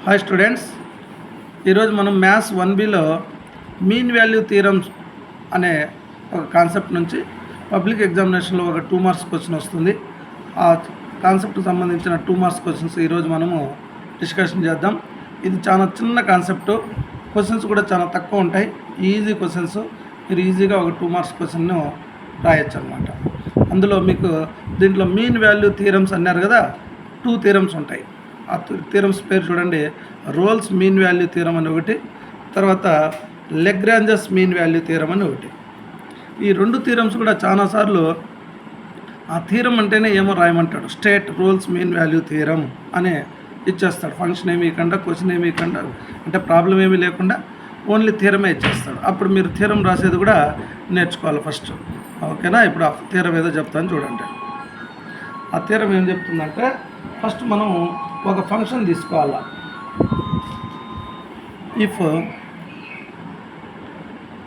Hi students, ఈరోజు మనం maths 1Bలో mean value theorems అనే ఒక కాన్సెప్ట్ నుంచి పబ్లిక్ ఎగ్జామినేషన్లో ఒక 2 మార్క్స్ క్వశ్చన్ వస్తుంది. ఆ కాన్సెప్ట్కి సంబంధించిన 2 మార్క్స్ క్వశ్చన్స్ ఈరోజు మనము డిస్కషన్ చేద్దాం. ఇది చాలా చిన్న కాన్సెప్ట్, క్వశ్చన్స్ కూడా చాలా తక్కువ ఉంటాయి, ఈజీ క్వశ్చన్స్. మీరు ఈజీగా ఒక 2 మార్క్స్ క్వశ్చన్ను రాయొచ్చు అనమాట. అందులో మీకు దీంట్లో మీన్ వాల్యూ థీరమ్స్ అన్నారు కదా, 2 థీరమ్స్ ఉంటాయి. ఆ థీరమ్స్ పేరు చూడండి, రోల్స్ మీన్ వాల్యూ థీరం అని ఒకటి, తర్వాత లెగ్రాంజస్ మీన్ వాల్యూ థీరం అని ఒకటి. ఈ 2 థీరమ్స్ కూడా చాలాసార్లు ఆ థీరం అంటేనే ఏమో రాయమంటాడు, state Rolle's mean value theorem అని ఇచ్చేస్తాడు. ఫంక్షన్ ఏమి ఇవ్వకుండా, క్వశ్చన్ ఏమి ఇవ్వకుండా, అంటే ప్రాబ్లం ఏమీ లేకుండా ఓన్లీ థీరమే ఇచ్చేస్తాడు. అప్పుడు మీరు థీరం రాసేది కూడా నేర్చుకోవాలి ఫస్ట్, ఓకేనా? ఇప్పుడు ఆ థీరం ఏదో చెప్తాను చూడండి. ఆ థీరం ఏం చెప్తుందంటే, ఫస్ట్ మనం ఒక ఫంక్షన్ తీసుకోవాలా. ఇఫ్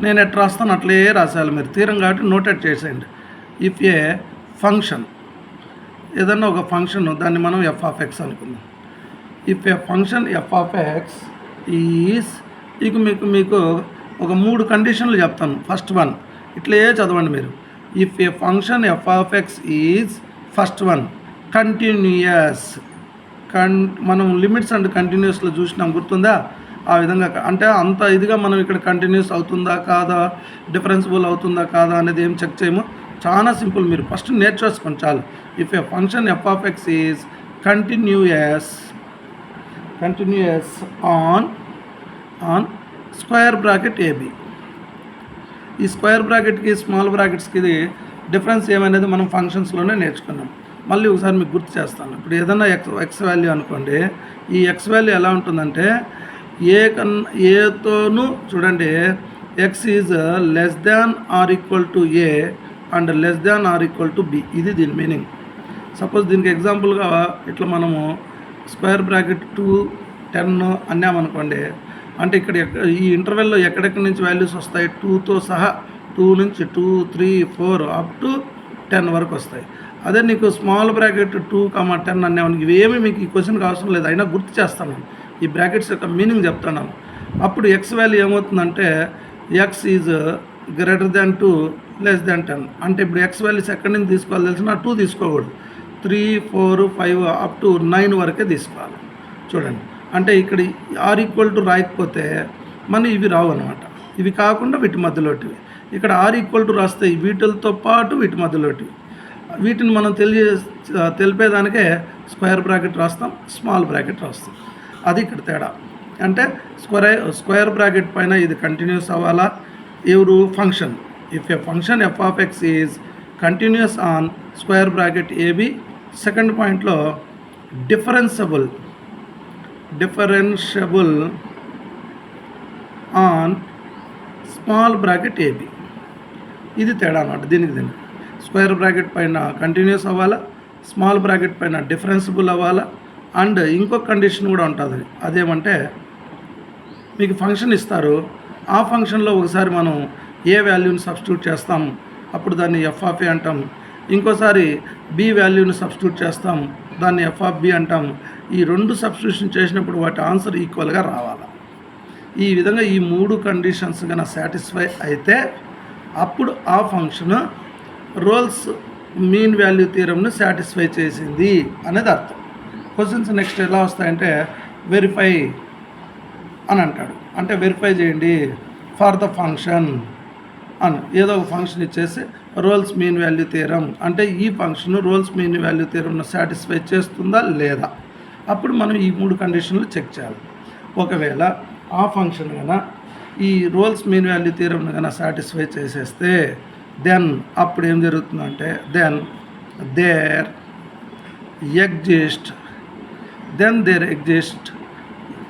నేను ఎట్లా రాస్తాను అట్లే రాసేయాలి, మీరు థీరం కాబట్టి నోటెడ్ చేసేయండి. ఇఫ్ ఏ ఫంక్షన్, ఏదన్నా ఒక ఫంక్షన్, దాన్ని మనం f(x) అనుకుందాం. If a function f(x) is, మీకు ఒక 3 కండిషన్లు చెప్తాను. ఫస్ట్ వన్ ఇట్లే చదవండి మీరు. If a function f(x) is, first one continuous. మనం లిమిట్స్ అండ్ కంటిన్యూస్లో చూసినాం, గుర్తుందా? ఆ విధంగా అంటే అంత ఇదిగా మనం ఇక్కడ కంటిన్యూస్ అవుతుందా కాదా, డిఫరెన్సిబుల్ అవుతుందా కాదా అనేది ఏం చెక్ చేయము. చాలా సింపుల్, మీరు ఫస్ట్ నేర్చేసుకోండి చాలు. If a function f(x) is continuous on square bracket AB. ఈ స్క్వేర్ బ్రాకెట్కి స్మాల్ బ్రాకెట్స్కి ఇది డిఫరెన్స్ ఏమనేది మనం ఫంక్షన్స్లోనే నేర్చుకున్నాం. మళ్ళీ ఒకసారి మీకు గుర్తు చేస్తాను. ఇప్పుడు ఏదైనా ఎక్స్ వాల్యూ అనుకోండి, ఈ ఎక్స్ వాల్యూ ఎలా ఉంటుందంటే, ఏతోనూ చూడండి, X is less than or equal to A and less than or equal to be. ఇది దీని మీనింగ్. సపోజ్ దీనికి ఎగ్జాంపుల్గా ఇట్లా మనము స్క్వేర్ బ్రాకెట్ 2, 10 అన్నామనుకోండి, అంటే ఇక్కడ ఈ ఇంటర్వెల్లో ఎక్కడెక్కడి నుంచి వాల్యూస్ వస్తాయి, 2తో సహా 2 నుంచి 2, 3, 4 అప్ టు 10 వరకు వస్తాయి. అదే నీకు స్మాల్ బ్రాకెట్ 2, 10 అనేవానికి ఇవేమీ మీకు ఈ క్వశ్చన్కి అవసరం లేదు, అయినా గుర్తు చేస్తాను. ఈ బ్రాకెట్స్ యొక్క మీనింగ్ చెప్తాను. అప్పుడు ఎక్స్ వాల్యూ ఏమవుతుందంటే, X is greater than 2 less than 10. అంటే ఇప్పుడు ఎక్స్ వాల్యూస్ ఎక్కడి నుంచి తీసుకోవాలి తెలిసిన, 2 తీసుకోకూడదు, 3, 4, 5 అప్ టు 9 వరకే తీసుకోవాలి. చూడండి, అంటే ఇక్కడ ఆర్ ఈక్వల్ టు రాయకపోతే మనం ఇవి రావు అనమాట. ఇవి కాకుండా వీటి మధ్యలోటివి. ఇక్కడ ఆర్ ఈక్వల్ టు రాస్తే వీటితో పాటు వీటి మధ్యలోటివి. వీటిని మనం తెలిపేదానికే స్క్వేర్ బ్రాకెట్ రాస్తాం, స్మాల్ బ్రాకెట్ రాస్తాం. అది ఇక్కడ తేడా. అంటే స్క్వేర్ బ్రాకెట్ పైన ఇది కంటిన్యూస్ అవ్వాలా, ఎవరు function. If a function f(x) is continuous on square bracket AB. Second పాయింట్లో differentiable on small bracket AB. ఇది తేడా అన్నమాట దీనికి. స్క్వేర్ బ్రాకెట్ పైన కంటిన్యూస్ అవ్వాలా, స్మాల్ బ్రాకెట్ పైన డిఫరెన్సిబుల్ అవ్వాలా. అండ్ ఇంకొక కండిషన్ కూడా ఉంటుంది, అదేమంటే మీకు ఫంక్షన్ ఇస్తారు, ఆ ఫంక్షన్లో ఒకసారి మనం ఏ వాల్యూని సబ్స్టిట్యూట్ చేస్తాం, అప్పుడు దాన్ని f(a) అంటాం. ఇంకోసారి b వాల్యూని సబ్స్టిట్యూట్ చేస్తాం, దాన్ని f(b) అంటాం. ఈ 2 సబ్స్టిట్యూషన్ చేసినప్పుడు వాటి ఆన్సర్ ఈక్వల్గా రావాలి. ఈ విధంగా ఈ 3 కండిషన్స్ కన్నా సాటిస్ఫై అయితే అప్పుడు ఆ ఫంక్షన్ రోల్స్ మీన్ వాల్యూ థీరంను సాటిస్ఫై చేసింది అనేది అర్థం. క్వశ్చన్స్ నెక్స్ట్ ఎలా వస్తాయంటే, వెరిఫై అని అంటాడు. అంటే వెరిఫై చేయండి ఫర్ ద ఫంక్షన్ అని ఏదో ఒక ఫంక్షన్ ఇచ్చేసి రోల్స్ మీన్ వాల్యూ థీరం అంటే ఈ ఫంక్షన్ రోల్స్ మీన్ వాల్యూ థీరంను సాటిస్ఫై చేస్తుందా లేదా, అప్పుడు మనం ఈ 3 కండిషన్లు చెక్ చేయాలి. ఒకవేళ ఆ ఫంక్షన్ కన్నా ఈ రోల్స్ మీన్ వాల్యూ థీరంను కన్నా సాటిస్ఫై చేసేస్తే దెన్ అప్పుడు ఏం జరుగుతుందంటే, దేర్ ఎగ్జిస్ట్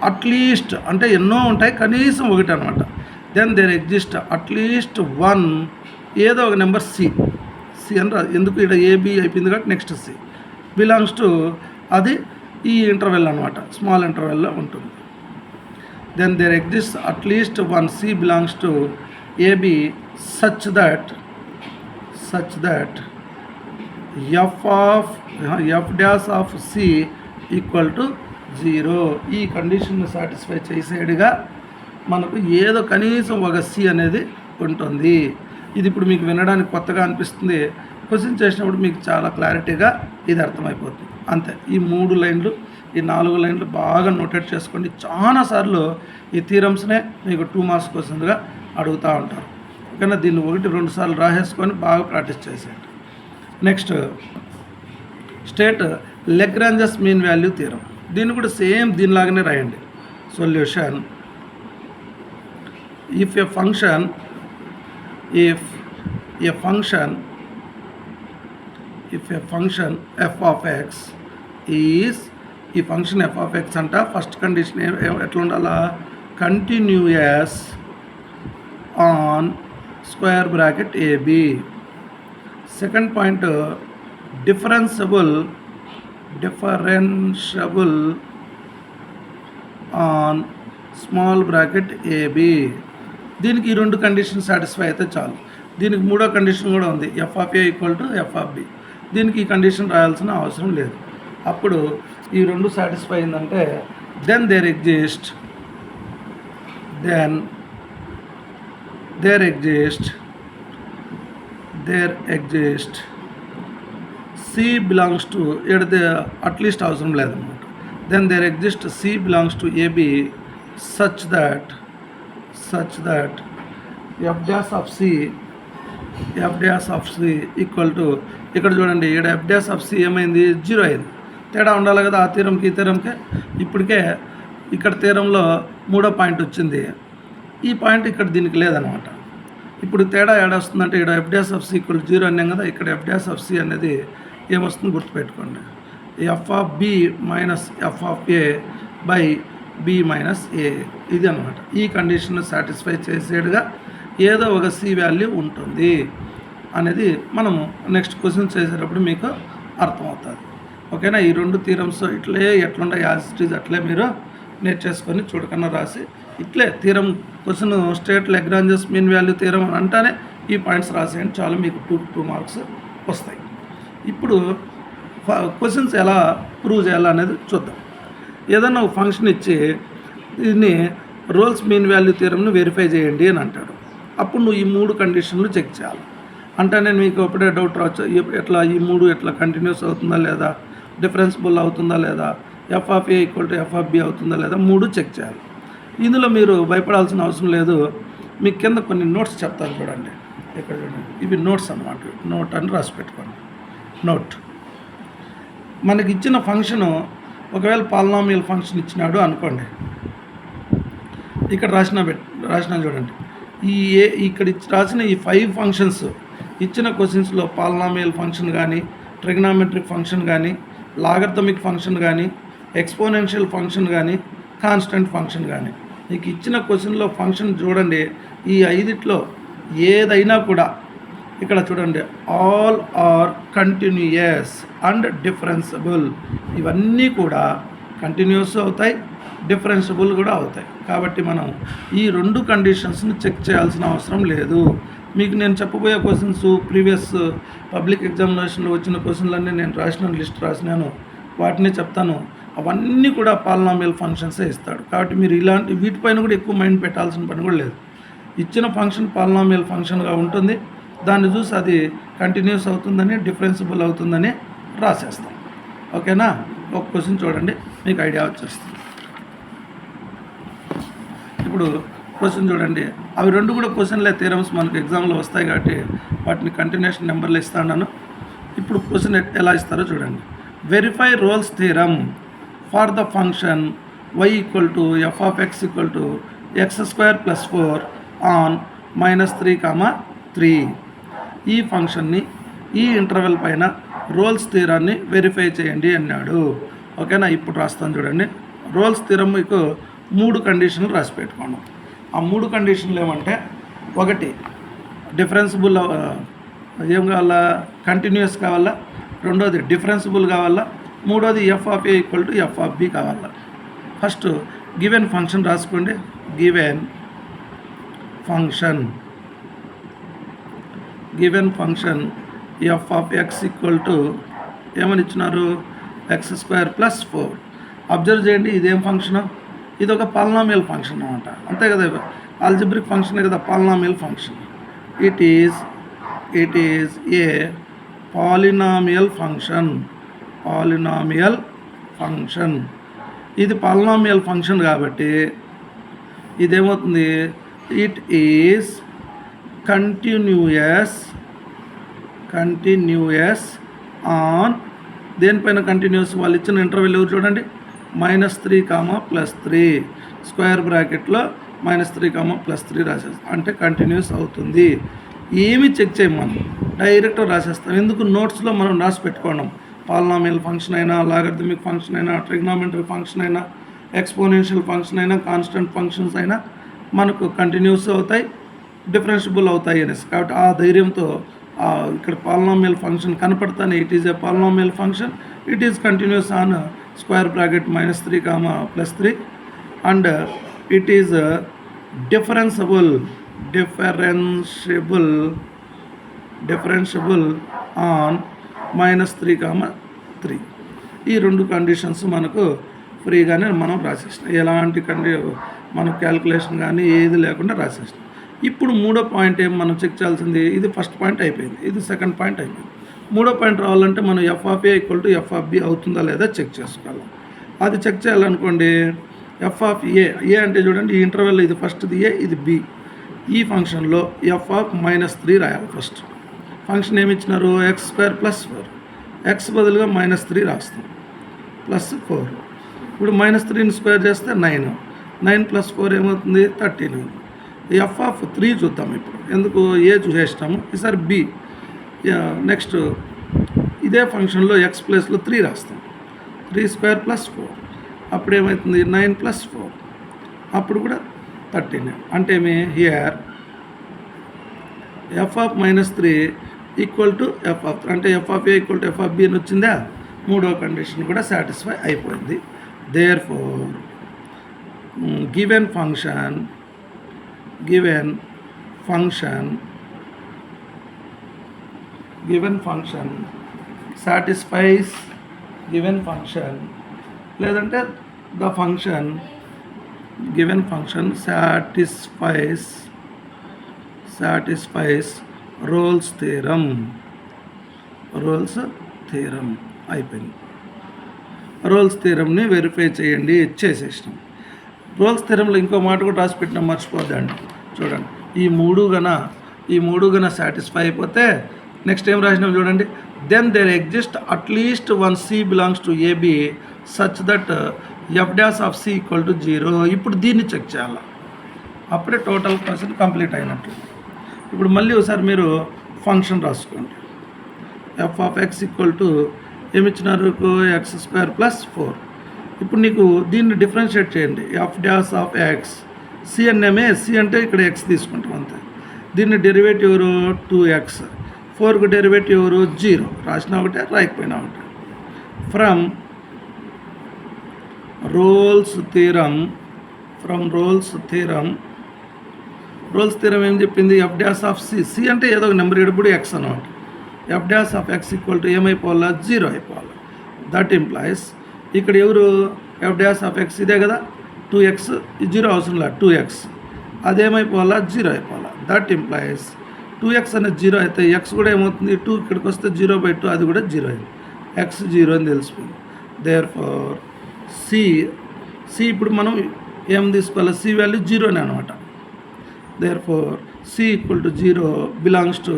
అట్లీస్ట్, అంటే ఎన్నో ఉంటాయి కనీసం ఒకటి అనమాట. దేర్ ఎగ్జిస్ట్ అట్లీస్ట్ 1 ఏదో ఒక నెంబర్ సి అని రాదు, ఎందుకు ఇక్కడ AB అయిపోయింది కాబట్టి నెక్స్ట్ C బిలాంగ్స్ టు, అది ఈ ఇంటర్వెల్ అనమాట, స్మాల్ ఇంటర్వెల్లో ఉంటుంది. There exist at least 1 C belongs to AB such that f dash of C equal to 0. ఈ కండిషన్ని సాటిస్ఫై చేసేడుగా మనకు ఏదో కనీసం ఒక సి అనేది ఉంటుంది. ఇది ఇప్పుడు మీకు వినడానికి కొత్తగా అనిపిస్తుంది. క్వశ్చన్ చేసినప్పుడు మీకు చాలా క్లారిటీగా ఇది అర్థమైపోతుంది. అంతే. ఈ 3 లైన్లు, ఈ 4 లైన్లు బాగా నోటేట్ చేసుకోండి. చాలాసార్లు ఈ థీరమ్స్నే మీకు 2 మార్క్స్ క్వశ్చన్గా అడుగుతూ ఉంటారు. ఓకేనా? దీన్ని 1-2 సార్లు రాసేసుకొని బాగా ప్రాక్టీస్ చేసేయండి. Next state Lagrange's mean value theorem. దీన్ని కూడా సేమ్ దీనిలాగానే రాయండి. Solution if a function f of x is ఈ ఫంక్షన్ f of x అంట ఫస్ట్ కండిషన్ ఎట్లా ఉండాలా? Continuous on square bracket ab. Second point differentiable on small bracket ab. దీనికి ఈ 2 condition satisfy అయితే చాలు. దీనికి 3వ కండిషన్ కూడా ఉంది, f of a equal to f of b. దీనికి ఈ కండిషన్ రాయాల్సిన అవసరం లేదు. అప్పుడు ఈ 2 సాటిస్ఫై అయిందంటే then there exist C belongs to at least అవసరం లేదన్నమాట. Then there exist C belongs to AB such that f dash of c equal to, ఇక్కడ చూడండి, ఇక్కడ f dash of c ఏమైంది? 0 అయింది. తేడా ఉండాలి కదా ఆ థీరంకి ఈ థీరంకి. ఇప్పటికే ఇక్కడ థీరంలో 3వ పాయింట్ వచ్చింది, ఈ పాయింట్ ఇక్కడ దీనికి లేదనమాట. ఇప్పుడు తేడా ఏడొస్తుందంటే ఇక్కడ f dash of c equal 0 అన్నాం కదా, ఇక్కడ f dash of c అనేది ఏమొస్తుంది గుర్తుపెట్టుకోండి, f of b minus f of a by b minus a. ఇది అనమాట. ఈ కండిషన్ సాటిస్ఫై చేసేట్టుగా ఏదో ఒక సి వాల్యూ ఉంటుంది అనేది మనము నెక్స్ట్ క్వశ్చన్ చేసేటప్పుడు మీకు అర్థమవుతుంది. ఓకేనా? ఈ 2 థీరమ్స్ ఇట్లే ఎట్లుండే యాజ్ ఇట్ ఈజ్ అట్లే మీరు నేర్చేసుకొని చూడకన్నా రాసి ఇట్లే theorem question state Lagrange's mean value theorem అంటానే ఈ పాయింట్స్ రాసేయండి చాలు, మీకు 2 మార్క్స్ వస్తాయి. ఇప్పుడు క్వశ్చన్స్ ఎలా ప్రూవ్ చేయాలనేది చూద్దాం. ఏదన్నా ఒక ఫంక్షన్ ఇచ్చి దీన్ని రోల్స్ మీన్ వాల్యూ థియరంను వెరిఫై చేయండి అని అంటాడు. అప్పుడు నువ్వు ఈ 3 కండిషన్లు చెక్ చేయాలి. అంటే నేను మీకు అప్పుడే డౌట్ రావచ్చు, ఎట్లా ఈ 3 ఎట్లా కంటిన్యూస్ అవుతుందా లేదా, డిఫరెన్సిబుల్ అవుతుందా లేదా, f of a equal to f of b అవుతుందా లేదా, 3 చెక్ చేయాలి. ఇందులో మీరు భయపడాల్సిన అవసరం లేదు. మీకు కింద కొన్ని నోట్స్ చెప్తాను చూడండి. ఇక్కడ చూడండి, ఇవి నోట్స్ అన్నమాట. నోట్ అని రాసి పెట్టుకోండి. నోట్, మనకి ఇచ్చిన ఫంక్షను ఒకవేళ పాలినామియల్ ఫంక్షన్ ఇచ్చినాడు అనుకోండి, ఇక్కడ రాసిన చూడండి, ఇక్కడ రాసిన ఈ 5 ఫంక్షన్స్ ఇచ్చిన క్వశ్చన్స్లో పాలినామియల్ ఫంక్షన్ కానీ, ట్రిగ్నామెట్రిక్ ఫంక్షన్ కానీ, లాగర్థమిక్ ఫంక్షన్ కానీ, ఎక్స్పోనెన్షియల్ ఫంక్షన్ కానీ, కాన్స్టెంట్ ఫంక్షన్ కానీ, మీకు ఇచ్చిన క్వశ్చన్లో ఫంక్షన్ చూడండి, ఈ 5లో ఏదైనా కూడా ఇక్కడ చూడండి, all are continuous and differentiable. ఇవన్నీ కూడా కంటిన్యూస్ అవుతాయి, డిఫరెన్సిబుల్ కూడా అవుతాయి. కాబట్టి మనం ఈ 2 కండిషన్స్ని చెక్ చేయాల్సిన అవసరం లేదు. మీకు నేను చెప్పబోయే క్వశ్చన్స్ ప్రీవియస్ పబ్లిక్ ఎగ్జామినేషన్లో వచ్చిన క్వశ్చన్లన్నీ నేను రాసిన లిస్ట్ రాసినాను, వాటిని చెప్తాను. అవన్నీ కూడా పాలినామియల్ ఫంక్షన్సే ఇస్తాడు. కాబట్టి మీరు ఇలాంటి వీటిపైన కూడా ఎక్కువ మైండ్ పెట్టాల్సిన పని కూడా లేదు. ఇచ్చిన ఫంక్షన్ పాలినామియల్ ఫంక్షన్గా ఉంటుంది, దాన్ని చూసి అది కంటిన్యూస్ అవుతుందని, డిఫరెన్సిబుల్ అవుతుందని రాసేస్తాం. ఓకేనా? ఒక క్వశ్చన్ చూడండి, మీకు ఐడియా వచ్చేస్తుంది. ఇప్పుడు క్వశ్చన్ చూడండి, అవి 2 కూడా క్వశ్చన్లే, థియరమ్స్ మనకు ఎగ్జామ్లో వస్తాయి కాబట్టి వాటిని కంటిన్యూషన్ నెంబర్లు ఇస్తాను. ఇప్పుడు క్వశ్చన్ ఎలా ఇస్తారో చూడండి. Verify Rolle's theorem for the function y equal to f of x equal to x² + 4 on -3, 3. ఈ ఫంక్షన్ని ఈ ఇంటర్వెల్ పైన రోల్స్ థియరాన్ని వెరిఫై చేయండి అన్నాడు. ఓకేనా? ఇప్పుడు రాస్తాను చూడండి. రోల్స్ థియరం మీకు 3 కండిషన్లు రాసి పెట్టుకోండి. ఆ 3 కండిషన్లు ఏమంటే, 1 డిఫరెన్సిబుల్ ఏం కావాలా, కంటిన్యూస్ కావాలా, 2ది డిఫరెన్సిబుల్ కావాలా, 3ది f of a equal to f of b కావాలా. ఫస్ట్ గివెన్ ఫంక్షన్ రాసుకోండి. Given function f of x equal to ఏమని ఇచ్చినారు, x² + 4 అబ్జర్వ్ చేయండి, ఇదేం ఫంక్షన్, ఇది ఒక పాలినామియల్ ఫంక్షన్ అనమాట, అంతే కదా, ఆల్జిబ్రిక్ ఫంక్షనే కదా polynomial function. It is a polynomial function. ఇది పాలినామియల్ ఫంక్షన్ కాబట్టి ఇదేమవుతుంది, ఇట్ ఈజ్ కంటిన్యూయస్ ఆన్ దేనిపైన కంటిన్యూస్, వాళ్ళు ఇచ్చిన ఇంటర్వెల్ ఎవరు చూడండి, -3, +3 స్క్వేర్ బ్రాకెట్లో -3, +3 రాసేస్తాం, అంటే కంటిన్యూస్ అవుతుంది. ఏమి చెక్ చేయం, మనం డైరెక్ట్ రాసేస్తాం. ఎందుకు, నోట్స్లో మనం రాసి పెట్టుకోవడం, పాలినామియల్ ఫంక్షన్ అయినా, లాగరిథమిక్ ఫంక్షన్ అయినా, ట్రిగ్నామెట్రీ ఫంక్షన్ అయినా, ఎక్స్పోనెన్షియల్ ఫంక్షన్ అయినా, కాన్స్టెంట్ ఫంక్షన్స్ అయినా మనకు కంటిన్యూస్ అవుతాయి, డిఫరెన్షియబుల్ అవుతాయి అనేసి. కాబట్టి ఆ ధైర్యంతో ఇక్కడ పాలినామియల్ ఫంక్షన్ కనపడతానే, it is a polynomial function, it is continuous on square bracket -3, +3 and it is differentiable on -3, 3. ఈ రెండు కండిషన్స్ మనకు ఫ్రీగానే మనం రాసేసినాం, ఎలాంటి మనం క్యాల్కులేషన్ కానీ ఏది లేకుండా రాసేసినాం. ఇప్పుడు మూడో పాయింట్ ఏం మనం చెక్ చేయాల్సింది, ఇది ఫస్ట్ పాయింట్ అయిపోయింది, ఇది సెకండ్ పాయింట్ అయిపోయింది. మూడో పాయింట్ రావాలంటే మనం f(a) = f(b) అవుతుందా లేదా చెక్ చేసుకోవాలి. అది చెక్ చేయాలనుకోండి, f(a) అంటే చూడండి, ఈ ఇంటర్వెల్ ఇది ఫస్ట్ది a, ఇది b. ఈ ఫంక్షన్లో f(-3) రాయాలి. ఫస్ట్ ఫంక్షన్ ఏమి ఇచ్చినారు, x² + 4, x బదులుగా -3 రాస్తాం, +4. ఇప్పుడు -3ని స్క్వేర్ చేస్తే 9, 9 + 4 ఏమవుతుంది, 13. f(3) చూద్దాం ఇప్పుడు, ఎందుకు ఏ చూసేసినాము, ఈసారి b. నెక్స్ట్ ఇదే ఫంక్షన్లో x ప్లేస్లో 3 రాస్తాం, 3² + 4, అప్పుడు ఏమవుతుంది, 9 + 4, అప్పుడు కూడా 13. అంటే మీ హియర్ f(-3) = f(3), అంటే f(a) = f(b) అని వచ్చిందా, మూడో కండిషన్ కూడా సాటిస్ఫై అయిపోయింది. దేర్ఫోర్ గివెన్ ఫంక్షన్ సాటిస్ఫైస్ లేదంటే the function given function satisfies roles theorem అయిపోయింది. రోల్స్ థీరంని వెరిఫై చేయండి, చేసేసినాం. రోల్స్ థీరంలో ఇంకో మాట కూడా రాసి పెట్టినా మర్చిపోద్దండి. చూడండి, ఈ మూడు గన సాటిస్ఫై అయిపోతే నెక్స్ట్ ఏం రాసినాం చూడండి, then there exist at least one C belongs to AB such that f'(c) = 0. ఇప్పుడు దీన్ని చెక్ చేయాలి, అప్పుడే టోటల్ పర్సన్ కంప్లీట్ అయినట్టు. ఇప్పుడు మళ్ళీ ఒకసారి మీరు ఫంక్షన్ రాసుకోండి, f(x) ఏమిచ్చినారు, x² + 4. ఇప్పుడు నీకు దీన్ని డిఫరెన్షియేట్ చేయండి, f'(x) c అన్నేమే, c అంటే ఇక్కడ x తీసుకుంటాం అంతే. దీన్ని డెరివేటివ్ ఎవరు, 2x. 4కు డెరివేటివ్ ఎవరు, 0. రాసినా ఒకటే, రాయకపోయినా ఒకటే. ఫ్రమ్ రోల్స్ థీరం ఏం చెప్పింది, f'(c) c అంటే ఏదో ఒక నెంబర్, ఎప్పుడు x అనమాట. f'(x) ఏమైపోవాలా, 0 అయిపోవాలి. దట్ ఇంప్లాయిస్ ఇక్కడ ఎవరు f'(x) ఇదే కదా, 2x, 0 అవసరం లేదు, 2x అదేమైపోవాలా, 0 అయిపోవాలా. దట్ ఇంప్లాయిస్ 2x అనేది 0 అయితే x కూడా ఏమవుతుంది, 2 ఇక్కడికి వస్తే 0/2, అది కూడా 0 అయింది, x 0 అని తెలిసిపోయింది. దేర్ఫోర్ c ఇప్పుడు మనం ఏం తీసుకోవాలి, c వాల్యూ 0 అనమాట. దేర్ఫోర్ c = 0 బిలాంగ్స్ టు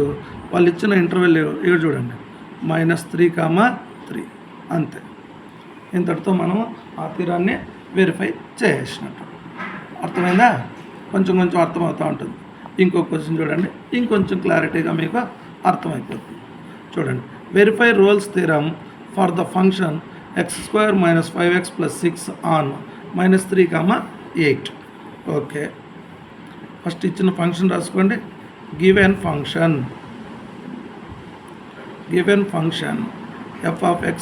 వాళ్ళు ఇచ్చిన ఇంటర్వెల్ ఇక్కడ చూడండి, -3, 3 అంతే. ఇంతటితో మనం ఆ తీరాన్ని వెరిఫై చేసినట్టు. అర్థమైందా, కొంచెం అర్థమవుతూ ఉంటుంది. ఇంకో క్వశ్చన్ చూడండి, ఇంకొంచెం క్లారిటీగా మీకు అర్థమైపోతుంది. చూడండి, verify roles theorem for the function x² - 5x + 6 on -3, 8. Okay, first ఇచ్చిన ఫంక్షన్ రాసుకోండి, గివెన్ ఫంక్షన్ f(x)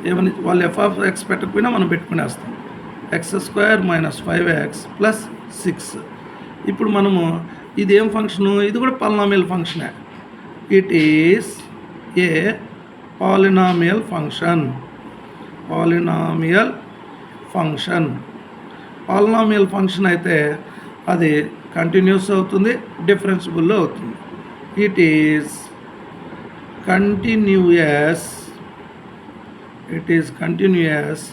ఏమని వాళ్ళు f(x) పెట్టకపోయినా మనం పెట్టుకునేస్తాం, x² - 5x + 6. ఇప్పుడు మనము ఇది ఏం ఫంక్షను, ఇది కూడా పాలినామియల్ ఫంక్షనే. It is a polynomial function. Polynomial function. Polynomial function అయితే అది కంటిన్యూస్ అవుతుంది, డిఫరెన్సిబుల్లో అవుతుంది. It is continuous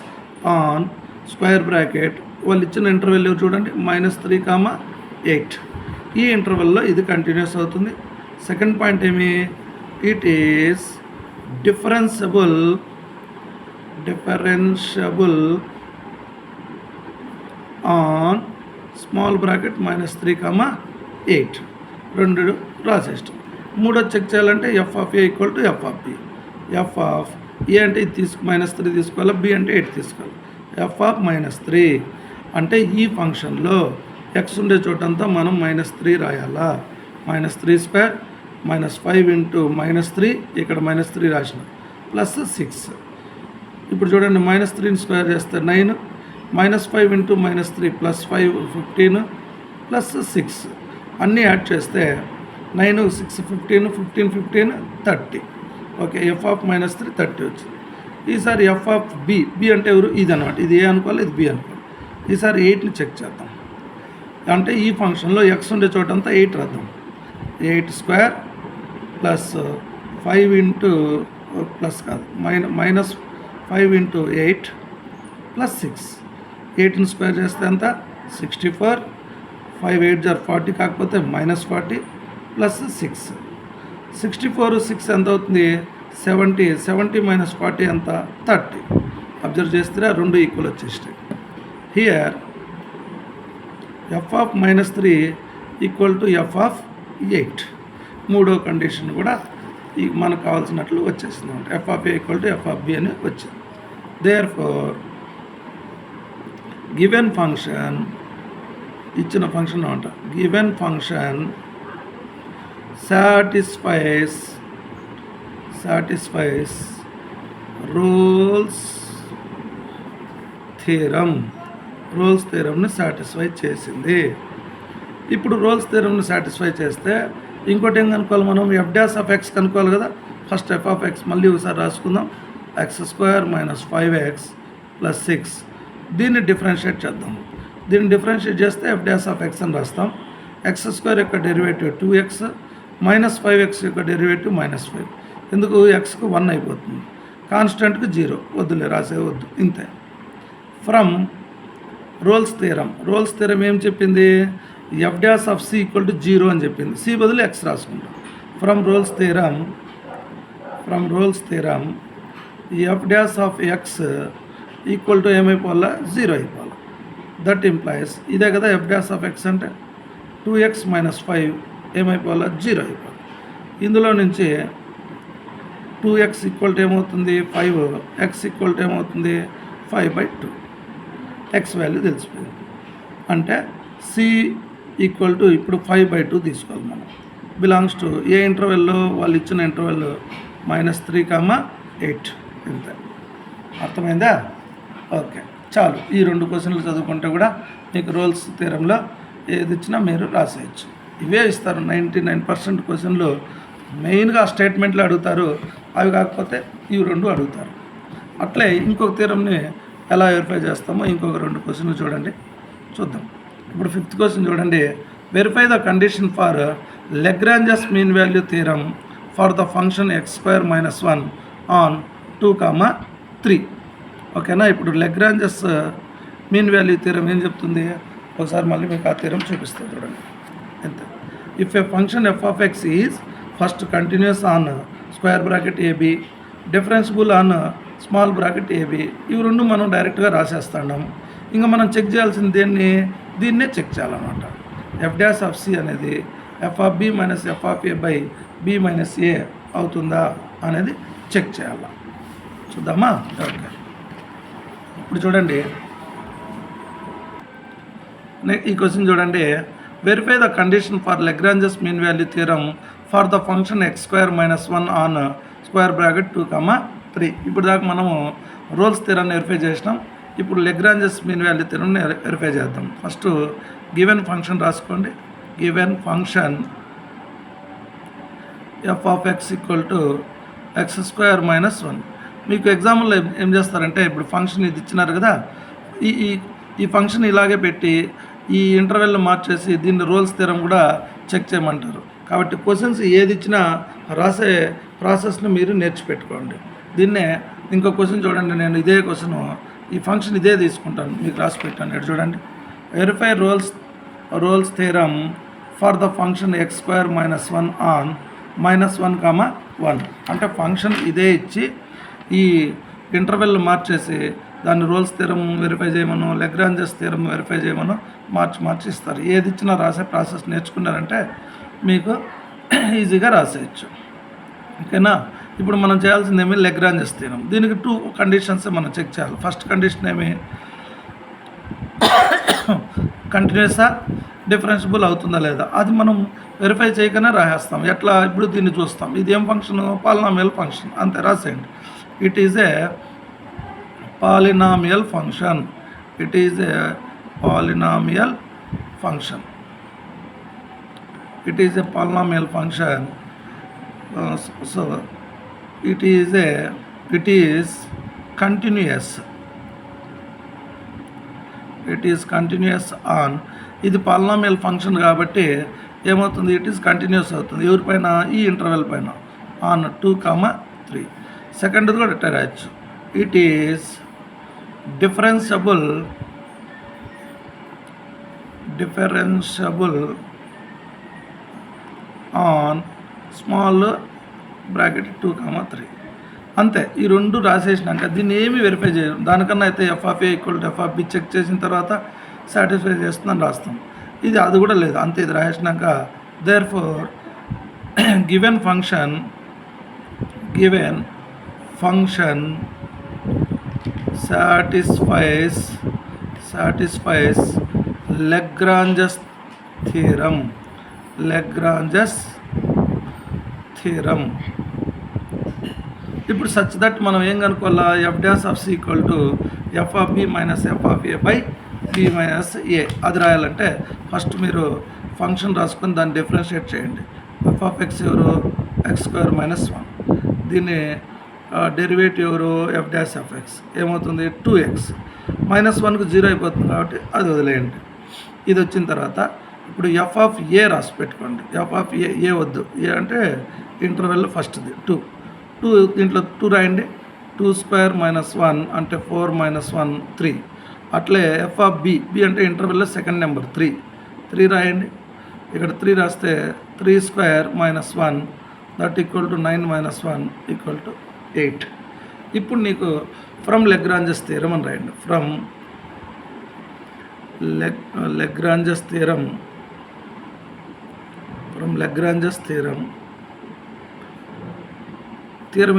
on square bracket వాళ్ళు ఇచ్చిన ఇంటర్వెల్ చూడండి -3, 8. ఈ ఇంటర్వెల్లో ఇది కంటిన్యూస్ అవుతుంది. సెకండ్ పాయింట్ ఏమి, it is differentiable on small bracket -3, 8. రెండు రాసేస్తాం. మూడోది చెక్ చేయాలంటే f(a) = f(b). f(a) అంటే ఇది -3 తీసుకోవాలి, b అంటే 8 తీసుకోవాలి. f(-3) అంటే ఈ ఫంక్షన్లో x ఉండే చోటంతా మనం -3 రాయాలా. -3² -5 × -3 ఇక్కడ -3 రాసిన +6. ఇప్పుడు చూడండి -3 స్క్వేర్ చేస్తే 9, -5 × -3 +5 15 +6 అన్నీ యాడ్ చేస్తే 9, 6, 15, 15, 15, 30. ఓకే, f(-3) 30 వచ్చింది. ఈసారి f(b) అంటే ఎవరు, ఇది అనమాట. ఇది ఏ అనుకోవాలి, ఇది b అనుకోవాలి. ఈసారి 8ని చెక్ చేద్దాం. అంటే ఈ ఫంక్షన్లో x ఉండే చోటంతా 8 రాద్దాం. 8² +5 -5 × 8 +6. 8ని స్క్వేర్ చేస్తే ఎంత, 64. 5 8 40 కాకపోతే -40 +6. 64, 6 ఎంత అవుతుంది, 70. 70 - 40 ఎంత, 30. అబ్జర్వ్ చేస్తే రెండు ఈక్వల్ వచ్చేస్తాయి. Here f(-3) = f(8). మూడో కండిషన్ కూడా మనకు కావాల్సినట్లు వచ్చేసింది అనమాట. f(a) = f(b) అని వచ్చింది. దేర్ఫోర్ గివెన్ ఫంక్షన్, ఇచ్చిన ఫంక్షన్ అనమాట, గివెన్ ఫంక్షన్ satisfies రోల్స్ థియరమ్ని సాటిస్ఫై చేసింది. ఇప్పుడు రోల్స్ థియరమ్ని సాటిస్ఫై చేస్తే ఇంకోటి ఏం కనుక్కోవాలి మనం, f(x) కనుక్కోవాలి కదా. ఫస్ట్ f(x) మళ్ళీ ఒకసారి రాసుకుందాం. x² - 5x + 6. దీన్ని డిఫరెన్షియేట్ చేద్దాం. దీన్ని డిఫరెన్షియేట్ చేస్తే f(x) అని రాస్తాం. x² యొక్క డెరివేటివ్ 2x, -5x యొక్క డెరివేటివ్ -5. ఎందుకు, xకు 1 అయిపోతుంది, కాన్స్టెంట్కి 0. వద్దులే, రాసేవద్దు, ఇంతే. ఫ్రమ్ రోల్స్ థియరం ఏం చెప్పింది, f(c) = 0 అని చెప్పింది. c బదులు x రాసుకుంటాం. ఫ్రమ్ రోల్స్ థియరం f(x) = ఏమైపోవాలా, 0 అయిపోవాలి. దట్ ఇంప్లైస్, ఇదే కదా f(x) అంటే 2x - 5 ఏమైపోవాలా, 0 అయిపోవాలి. ఇందులో నుంచి 2x = ఏమవుతుంది, 5. x = ఏమవుతుంది, 5/2. x వాల్యూ తెలిసిపోయింది. అంటే c = ఇప్పుడు 5/2 తీసుకోవాలి మనం. బిలాంగ్స్ టు ఏ ఇంటర్వెల్లో, వాళ్ళు ఇచ్చిన ఇంటర్వెల్ -3, 8. ఇంతే. అర్థమైందా? ఓకే, చాలు. ఈ 2 క్వశ్చన్లు చదువుకుంటే కూడా మీకు రోల్స్ థియరంలో ఏది ఇచ్చినా మీరు రాసేయచ్చు. ఇవే ఇస్తారు 99% క్వశ్చన్లు. మెయిన్గా స్టేట్మెంట్లు అడుగుతారు, అవి కాకపోతే ఇవి 2 అడుగుతారు. అట్లే ఇంకొక థియరంని ఎలా వెరిఫై చేస్తామో ఇంకొక 2 క్వశ్చన్లు చూద్దాం. ఇప్పుడు 5th క్వశ్చన్ చూడండి. Verify the condition for Lagrange's mean value theorem for the function x² - 1 on 2, 3. ఓకేనా. ఇప్పుడు లెగ్రాంజస్ మీన్ వాల్యూ థియరం ఏం చెప్తుంది, ఒకసారి మళ్ళీ మీకు ఆ థియరం చూపిస్తాను చూడండి. ఎంత, if a function f(x) is first continuous on square bracket ab, differentiable on small bracket ab. ఇవి 2 మనం డైరెక్ట్గా రాసేస్తున్నాం. ఇంకా మనం చెక్ చేయాల్సింది దీన్నే చెక్ చేయాలన్నమాట. f(c) అనేది f(b - f(a)/b - a అవుతుందా అనేది చెక్ చేయాలి. చూద్దామా? ఓకే, ఇప్పుడు చూడండి ఈ క్వశ్చన్ చూడండి. Verify the condition for Lagrange's mean value theorem for the function x² - 1 on square bracket 2, 3. ఇప్పుడు దాకా మనము రోల్స్ థియరాన్ని వెరిఫై చేసినాం. ఇప్పుడు లెగ్రాంజస్ మీన్ వాల్యూ థియరంని వెరిఫై చేద్దాం. ఫస్ట్ గివెన్ ఫంక్షన్ రాసుకోండి. Given function f(x) = x² - 1. మీకు ఎగ్జాంపుల్లో ఏం చేస్తారంటే ఇప్పుడు ఫంక్షన్ ఇది ఇచ్చినారు కదా, ఈ ఈ ఈ ఫంక్షన్ ఇలాగే పెట్టి ఈ ఇంటర్వెల్ని మార్చేసి దీన్ని రోల్స్ థియరం కూడా చెక్ చేయమంటారు. కాబట్టి క్వశ్చన్స్ ఏది ఇచ్చినా రాసే ప్రాసెస్ని మీరు నేర్చిపెట్టుకోండి. దీన్నే ఇంకో క్వశ్చన్ చూడండి, నేను ఇదే క్వశ్చన్ ఈ ఫంక్షన్ ఇదే తీసుకుంటాను, మీకు రాసి పెట్టాను. ఇక్కడ చూడండి, verify Rolle's theorem for the function x² - 1 on -1, 1 అంటే ఫంక్షన్ ఇదే ఇచ్చి ఈ ఇంటర్వెల్ మార్చేసి దాన్ని రోల్స్ థియరం వెరిఫై చేయమను, లెగ్రాంజెస్ థియరం వెరిఫై చేయమను మార్చి ఇస్తారు. ఏది ఇచ్చినా రాసే ప్రాసెస్ నేర్చుకున్నారంటే మీకు ఈజీగా రాసేయచ్చు. ఓకేనా? ఇప్పుడు మనం చేయాల్సింది ఏమి, లెగ్రాంజెస్ థియరం. దీనికి 2 కండిషన్స్ మనం చెక్ చేయాలి. ఫస్ట్ కండిషన్ ఏమి, కంటిన్యూసా డిఫరెన్షియబుల్ అవుతుందా లేదా, అది మనం వెరిఫై చేయకనే రాసేస్తాం. ఎట్లా, ఇప్పుడు దీన్ని చూస్తాం. ఇది ఏం ఫంక్షన్, పాలినామియల్ ఫంక్షన్, అంతే రాసేయండి. It is a polynomial function. It is a polynomial function. It is a polynomial function. So it is continuous. It is continuous on. ఇది పాలినామియల్ ఫంక్షన్ కాబట్టి ఏమవుతుంది, ఇట్ ఈస్ కంటిన్యూస్ అవుతుంది. ఎవరిపైన, ఈ interval పైన, on 2, 3. సెకండ్ది కూడా ఇట్లా రాయొచ్చు. It is differentiable on small bracket 2, 3. అంతే. ఈ 2 రాసేసినాక దీన్ని ఏమి వెరిఫై చేయడం, దానికన్నా అయితే f(a) = f(b) చెక్ చేసిన తర్వాత సాటిస్ఫై చేస్తుందని రాస్తాం. ఇది అది కూడా లేదు, అంతే. ఇది రాసేసినాక therefore given function satisfies Lagrange's theorem. ఇప్పుడు సచ్ దట్ మనం ఏం కనుక్కోవాలా, f'(c) = f(b - f(a)/b - a. అది రాయాలంటే ఫస్ట్ మీరు ఫంక్షన్ రాసుకొని దాన్ని డిఫరెన్షియేట్ చేయండి. f(x) ఎవరు, x² - 1. దీన్ని డెరివేటివ్ ఎవరు, f'(x) ఏమవుతుంది, 2x. -1కు 0 అయిపోతుంది కాబట్టి అది వదిలేయండి. ఇది వచ్చిన తర్వాత ఇప్పుడు f(a) రాసి పెట్టుకోండి. f(a) వద్దు, ఏ అంటే ఇంటర్వెల్ ఫస్ట్ది 2. దీంట్లో 2 రాయండి. 2² - 1 అంటే 4 - 1 3. అట్లే f(b) అంటే ఇంటర్వెల్లో సెకండ్ నెంబర్ 3 రాయండి. ఇక్కడ 3 రాస్తే 3² - 1 దట్ ఈక్వల్ టు 9 - 1 = 8. ఇప్పుడు నీకు ఫ్రమ్ లెగ్రాంజెస్ థియరం అని రాయండి. ఫ్రమ్ లెగ్రాంజెస్ థియరం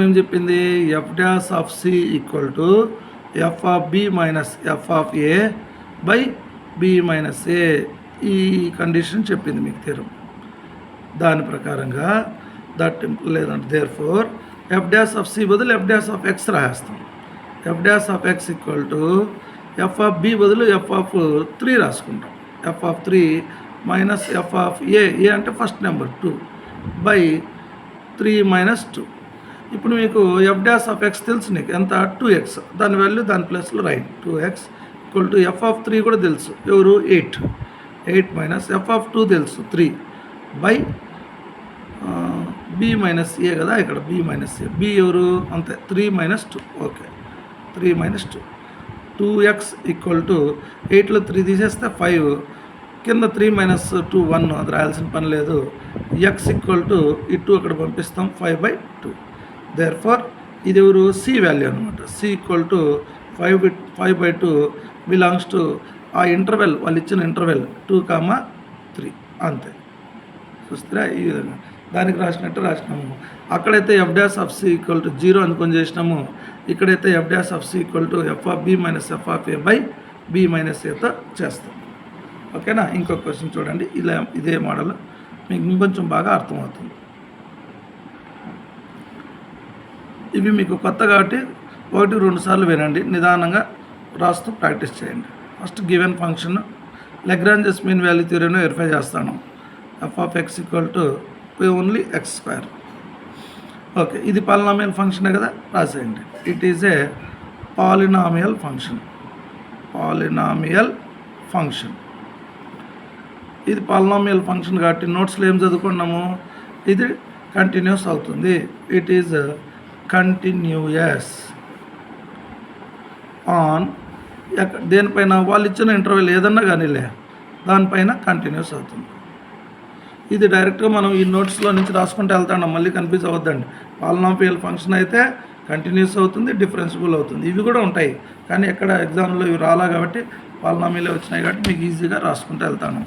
ఏం చెప్పింది, f'(c) = f(b - f(a)/b - a. ఈ కండిషన్ చెప్పింది మీకు థియరం. దాని ప్రకారంగా లేదంటే therefore f'(c) బదులు f'(x) రాసేస్తాం. f'(x) = f(b) బదులు f(3) రాసుకుంటాం. f(3) - f(a) అంటే ఫస్ట్ నెంబర్ 2/3 - 2. ఇప్పుడు మీకు f'(x) తెలుసు, నీకు ఎంత, 2x. దాని వాల్యూ దాని ప్లేస్లో రాయండి. 2x = f(3) కూడా తెలుసు, ఎవరు, 8 - f(2) తెలుసు, 3/b - a కదా, ఇక్కడ b - a. b ఎవరు, అంతే, 3 - 2. ఓకే, 3 - 2. 2x = 8లో 3 తీసేస్తే 5, కింద 3 - 2 1, అది రాయాల్సిన పని లేదు. x = ఈ 2 అక్కడ పంపిస్తాం, 5/2. therefore ఇది ఎవరు, c వాల్యూ అనమాట. c = 5/2 బిలాంగ్స్ టు ఆ ఇంటర్వెల్, వాళ్ళు ఇచ్చిన ఇంటర్వెల్ 2, 3. అంతే. చూస్తారా, ఈ విధంగా దానికి రాసినట్టు రాసినాము. అక్కడైతే f'(c) = 0 అనుకొని చేసినాము. ఇక్కడైతే f'(c) = f(b - f(a)/b - a తో చేస్తాం. ఓకేనా? ఇంకో క్వశ్చన్ చూడండి, ఇదే మోడల్ మీకు ఇంకొంచెం బాగా అర్థమవుతుంది. ఇవి మీకు కొత్త కాబట్టి 1-2 సార్లు వినండి, నిదానంగా రాస్తూ ప్రాక్టీస్ చేయండి. First given function Lagrange's mean value థియరీని వెరిఫై చేస్తాను. f(x) = only x². ఓకే, ఇది పాలినామియల్ ఫంక్షనే కదా, రాసేయండి. It is a polynomial function. Polynomial function, ఇది పాలినామియల్ ఫంక్షన్ కాబట్టి నోట్స్లో ఏం చదువుకున్నాము, ఇది కంటిన్యూస్ అవుతుంది. ఇట్ ఈజ్ కంటిన్యూయస్ ఆన్ దేనిపైన, వాళ్ళు ఇచ్చిన ఇంటర్వెల్ ఏదన్నా కానీలే దానిపైన కంటిన్యూస్ అవుతుంది. ఇది డైరెక్ట్గా మనం ఈ నోట్స్లో నుంచి రాసుకుంటూ వెళ్తాం, మళ్ళీ కన్ఫ్యూజ్ అవ్వద్దండి. పాలినామియల్ ఫంక్షన్ అయితే కంటిన్యూస్ అవుతుంది, డిఫరెన్సిబుల్ అవుతుంది. ఇవి కూడా ఉంటాయి కానీ ఎక్కడ ఎగ్జామ్లో ఇవి రాలా కాబట్టి పాలినామియల్ వచ్చినాయి కాబట్టి మీకు ఈజీగా రాసుకుంటూ వెళ్తాను.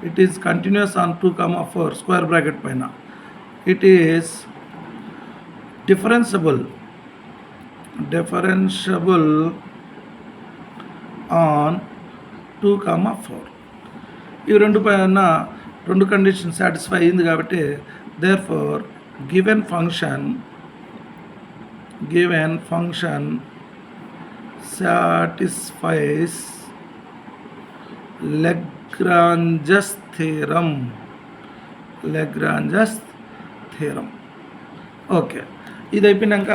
It is continuous on 2, 4 square bracket పైన. It is differentiable on 2, 4. ఈ రెండు పైన రెండు కండిషన్ సాటిస్ఫై అయింది కాబట్టి therefore given function satisfies Lagrange's theorem. Okay, ఇది అయిపోయినాక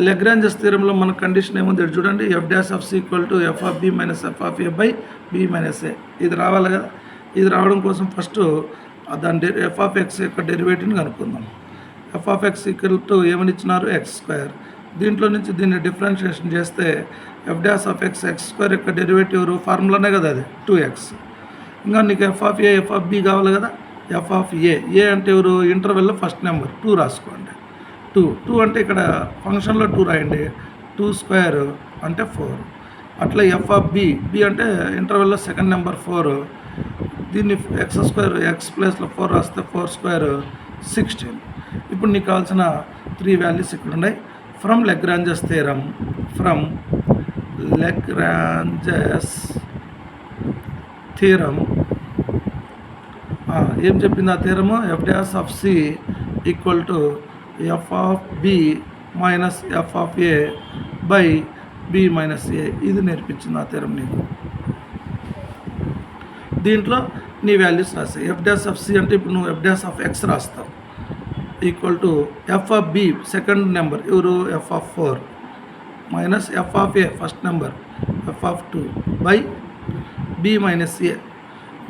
లెగ్రాంజెస్ థియరంలో మన కండిషన్ ఏముంది చూడండి, f'(c) = f(b - f(a)(b - a). ఇది రావాలి కదా. ఇది రావడం కోసం ఫస్ట్ దాని f(x) యొక్క డెరివేటివ్ని కనుక్కుందాం. f(x) ఏమని ఇచ్చినారు, x². దీంట్లో నుంచి దీన్ని డిఫరెన్షియేషన్ చేస్తే f'(x)(x²) యొక్క డెరివేటివ్ ఫార్ములానే కదా అది 2x. ఇంకా నీకు f(a), f(b) కావాలి కదా. f(a) అంటే ఎవరు, ఇంటర్వెల్లో ఫస్ట్ నెంబర్ 2 రాసుకోండి. 2 అంటే ఇక్కడ ఫంక్షన్లో 2 రాయండి. 2² అంటే 4. అట్లా f(b) అంటే ఇంటర్వెల్లో సెకండ్ నెంబర్ 4. దీన్ని x² x ప్లేస్లో 4 రాస్తే 4² 16. ఇప్పుడు నీకు కావాల్సిన 3 వాల్యూస్ ఇక్కడ ఉన్నాయి. ఫ్రమ్ లెగ్రాంజెస్ థియరం ఏం చెప్పింది ఆ థియరము, f'(c) = f(b - f(a)(b - a). ఇది నేర్పించింది ఆ థియరం నీకు. దీంట్లో నీ వాల్యూస్ రాస్తాయి. f'(c) అంటే ఇప్పుడు నువ్వు f'(x) రాస్తావు = f(b) సెకండ్ నెంబర్ ఎవరు, f(4) - f(a) first number f(2) (b - a).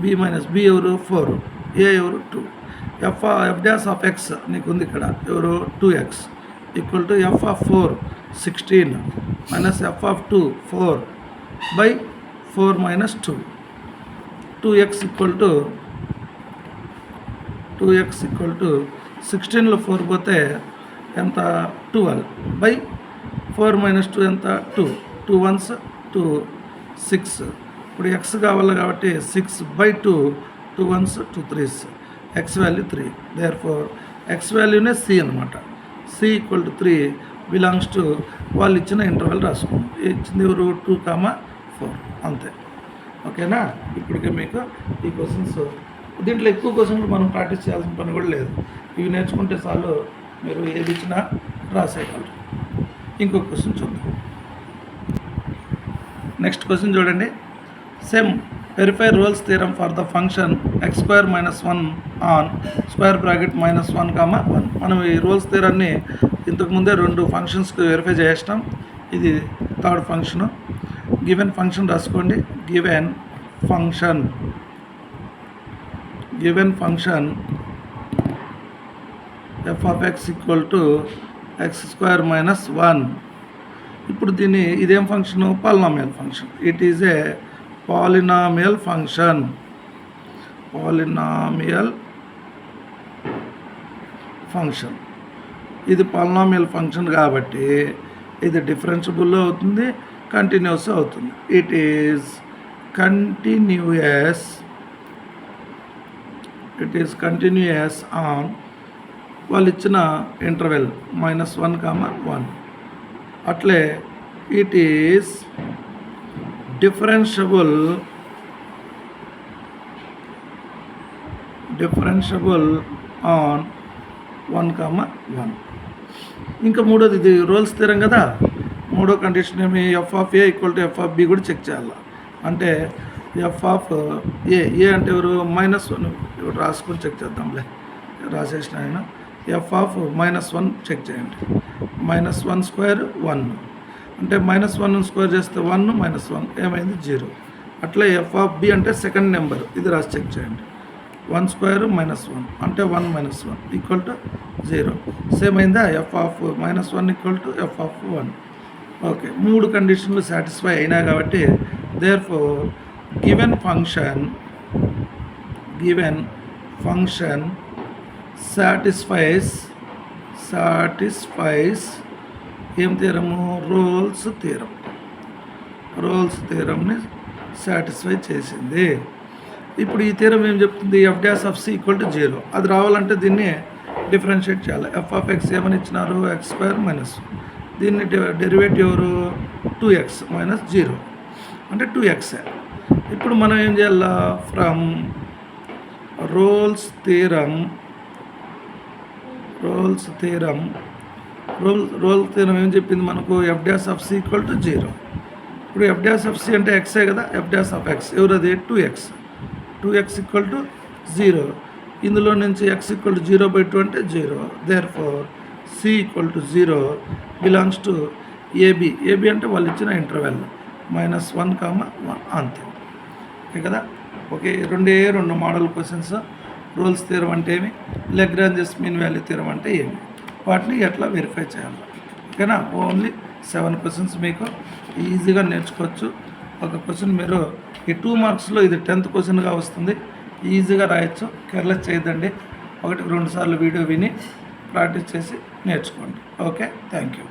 b ఎవరు 4, a ఎవరు 2. f'(x) నీకు ఉంది ఇక్కడ ఎవరు 2x = f(4) 16 - f(2) 4 (4 - 2). 2x = 16లో 4 పోతే ఎంత, 12 (4 - 2) ఎంత, 2. 2 1s 2 6. ఇప్పుడు x కావాలి కాబట్టి 6/2. 2 1s 2 3s. x value 3. Therefore x వాల్యూనే c అనమాట. c = 3 బిలాంగ్స్ టు వాళ్ళు ఇచ్చిన ఇంటర్వెల్ రాసుకోండి. ఇచ్చింది ఎవరు 2, 4 అంతే. ఓకేనా. ఇప్పటికే మీకు ఈ క్వశ్చన్స్, దీంట్లో ఎక్కువ క్వశ్చన్లు మనం ప్రాక్టీస్ చేయాల్సిన పని కూడా లేదు. ఇవి నేర్చుకుంటే చాలు, మీరు ఏది ఇచ్చినా రాసేయగలరు. ఇంకొక క్వశ్చన్ చూద్దాం. నెక్స్ట్ క్వశ్చన్ చూడండి. Same verify Rolle's theorem for the function x² - 1 on square bracket -1, 1. మనం ఈ రోల్స్ థియరాన్ని ఇంతకుముందే 2 ఫంక్షన్స్కి వెరిఫై చేసినాం. ఇది థర్డ్ ఫంక్షను. గివెన్ ఫంక్షన్ రాసుకోండి. Given function f(x) = x² - 1. ఇప్పుడు ఇదేం function, polynomial function. It is a polynomial function. ఇది పాలినామియల్ ఫంక్షన్ కాబట్టి ఇది డిఫరెన్షియబుల్ అవుతుంది, కంటిన్యూస్ అవుతుంది. ఇట్ ఈజ్ కంటిన్యూయస్ ఆన్ వాళ్ళు ఇచ్చిన ఇంటర్వెల్ -1, 1. అట్లే ఇట్ ఈస్ డిఫరెన్షియబుల్ ఆన్ 1, 1. ఇంకా మూడోది, ఇది రోల్స్ థియరం కదా. మూడో కండిషన్ ఏమి, f(a) = f(b) కూడా చెక్ చేయాలి. అంటే f(a) అంటే ఎవరు, -1 రాసుకొని చెక్ చేద్దాంలే, రాసేసిన ఆయన ఎఫ్ ఆఫ్ -1 చెక్ చేయండి. -1 స్క్వేర్ 1 అంటే -1 స్క్వేర్ చేస్తే 1 -1 ఏమైంది 0. అట్లా ఎఫ్ ఆఫ్ బి అంటే సెకండ్ నెంబర్ ఇది రాసి చెక్ చేయండి. 1 స్క్వేర్ -1 అంటే 1 -1 ఈక్వల్ టు 0. సేమ్ అయిందా? F of -1 equal to f of 1. Okay, 3 కండిషన్లు సాటిస్ఫై అయినా కాబట్టి దేర్ఫోర్ గివెన్ ఫంక్షన్ సాటిస్ఫైస్ ఏం థీరము? రోల్స్ థీరంని సాటిస్ఫై చేసింది. ఇప్పుడు ఈ థీరం ఏం చెప్తుంది? F dash of c equal to 0. అది రావాలంటే దీన్ని డిఫరెన్షియేట్ చేయాలి. ఎఫ్ ఆఫ్ ఎక్స్ ఏమని ఇచ్చినారు? X square -1. దీన్ని డెరివేటివ్ ఎవరు? 2x - 0 అంటే 2x. ఇప్పుడు మనం ఏం చేయాలా? ఫ్రమ్ రోల్స్ థీరం ఏం చెప్పింది మనకు? F dash of c equal to 0. ఇప్పుడు ఎఫ్ డాష్ ఆఫ్ సి అంటే ఎక్సే కదా. ఎఫ్ డాష్ ఆఫ్ ఎక్స్ ఎవరది? 2x equal to 0. ఇందులో నుంచి x ఈక్వల్ టు 0/2 అంటే 0. Therefore c equal to 0 belongs to AB అంటే వాళ్ళు ఇచ్చిన ఇంటర్వెల్ -1, 1 అంతే. ఓకే కదా? Okay, 2 model questions. Rolle's theorem అంటే ఏమి, లెగ్రాంజెస్ మీన్ వాల్యూ థీరం అంటే ఏమి, వాటిని ఎట్లా వెరిఫై చేయాలి. ఓకేనా? ఓన్లీ 7 క్వశ్చన్స్ మీకు ఈజీగా నేర్చుకోవచ్చు. ఒక క్వశ్చన్ మీరు ఈ 2 మార్క్స్లో ఇది 10th క్వశ్చన్గా వస్తుంది. ఈజీగా రాయొచ్చు. కేర్లెస్ చేయొద్దండి. 1-2 సార్లు వీడియో విని ప్రాక్టీస్ చేసి నేర్చుకోండి. Okay, thank you.